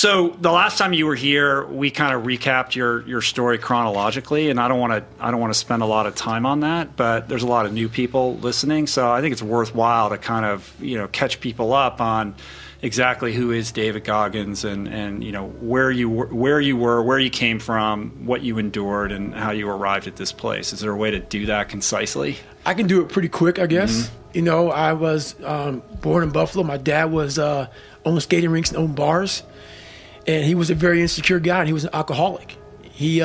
So the last time you were here, we kind of recapped your story chronologically, and I don't want to spend a lot of time on that, but there's a lot of new people listening, so I think it's worthwhile to kind of catch people up on exactly who is David Goggins and where you were, where you came from, what you endured, and how you arrived at this place. Is there a way to do that concisely? I can do it pretty quick, I guess. Mm-hmm. I was born in Buffalo. My dad was owned skating rinks and owned bars, and he was a very insecure guy, and he was an alcoholic. He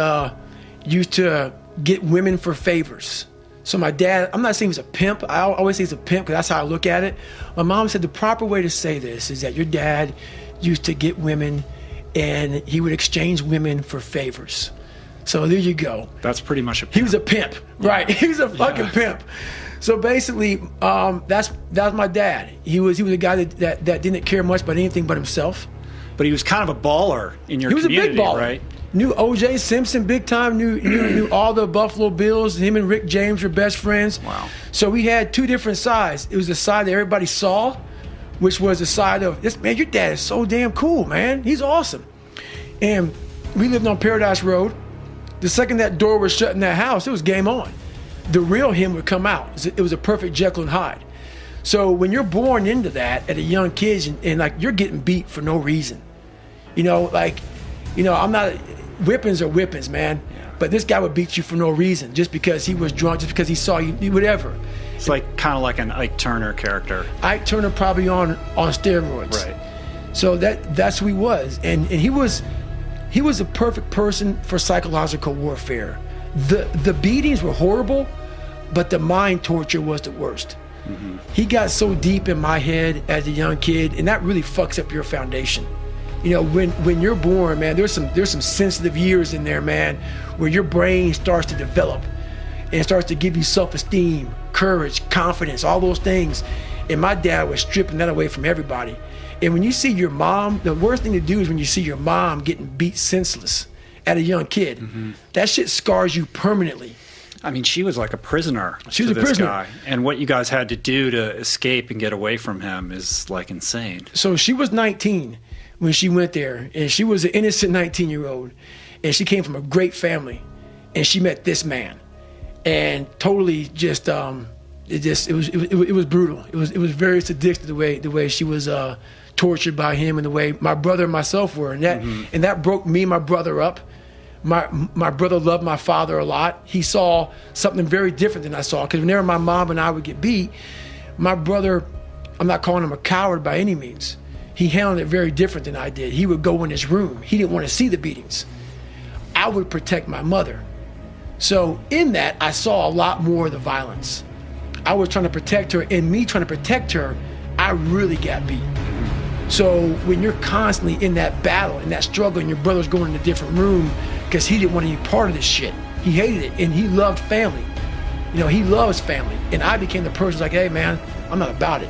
used to get women for favors. So my dad, I'm not saying he's a pimp. I always say he's a pimp because that's how I look at it. My mom said the proper way to say this is that your dad used to get women and he would exchange women for favors. So there you go. That's pretty much a pimp. He was a pimp, right? He was a fucking pimp. So basically, that's my dad. He was a guy that didn't care much about anything but himself. But he was kind of a baller in your community, he was a big baller. Right? Knew O.J. Simpson big time, knew all the Buffalo Bills. Him and Rick James were best friends. Wow. So we had two different sides. It was the side that everybody saw, which was the side of, this man, your dad is so damn cool, man. He's awesome. And we lived on Paradise Road. The second that door was shut in that house, it was game on. The real him would come out. It was a perfect Jekyll and Hyde. So when you're born into that at a young kid and like you're getting beat for no reason, I'm not, whippings are whippings, man. Yeah. But this guy would beat you for no reason, just because he was drunk, just because he saw you, whatever. It's like kind of like an Ike Turner character. Ike Turner probably on steroids. Right. So that's who he was, and he was a perfect person for psychological warfare. The beatings were horrible, but the mind torture was the worst. Mm-hmm. He got so deep in my head as a young kid, and that really fucks up your foundation. When you're born, man, there's some sensitive years in there, man, where your brain starts to develop and starts to give you self-esteem, courage, confidence, all those things. And my dad was stripping that away from everybody. And when you see your mom, the worst thing to do is when you see your mom getting beat senseless at a young kid. Mm-hmm. That shit scars you permanently. I mean, she was like a prisoner. She was a prisoner. Guy. And what you guys had to do to escape and get away from him is like insane. So she was 19 when she went there, and she was an innocent 19-year-old, and she came from a great family, and she met this man, and totally just it was brutal. It was very sadistic the way she was tortured by him, and the way my brother and myself were, and that broke me and my brother up. My brother loved my father a lot. He saw something very different than I saw, because whenever my mom and I would get beat, my brother, I'm not calling him a coward by any means, he handled it very different than I did. He would go in his room. He didn't want to see the beatings. I would protect my mother. So in that, I saw a lot more of the violence. I was trying to protect her, and me trying to protect her, I really got beat. So when you're constantly in that battle, in that struggle, and your brother's going in a different room because he didn't want to be part of this shit. He hated it, and he loved family. He loves family. And I became the person like, hey man, I'm not about it.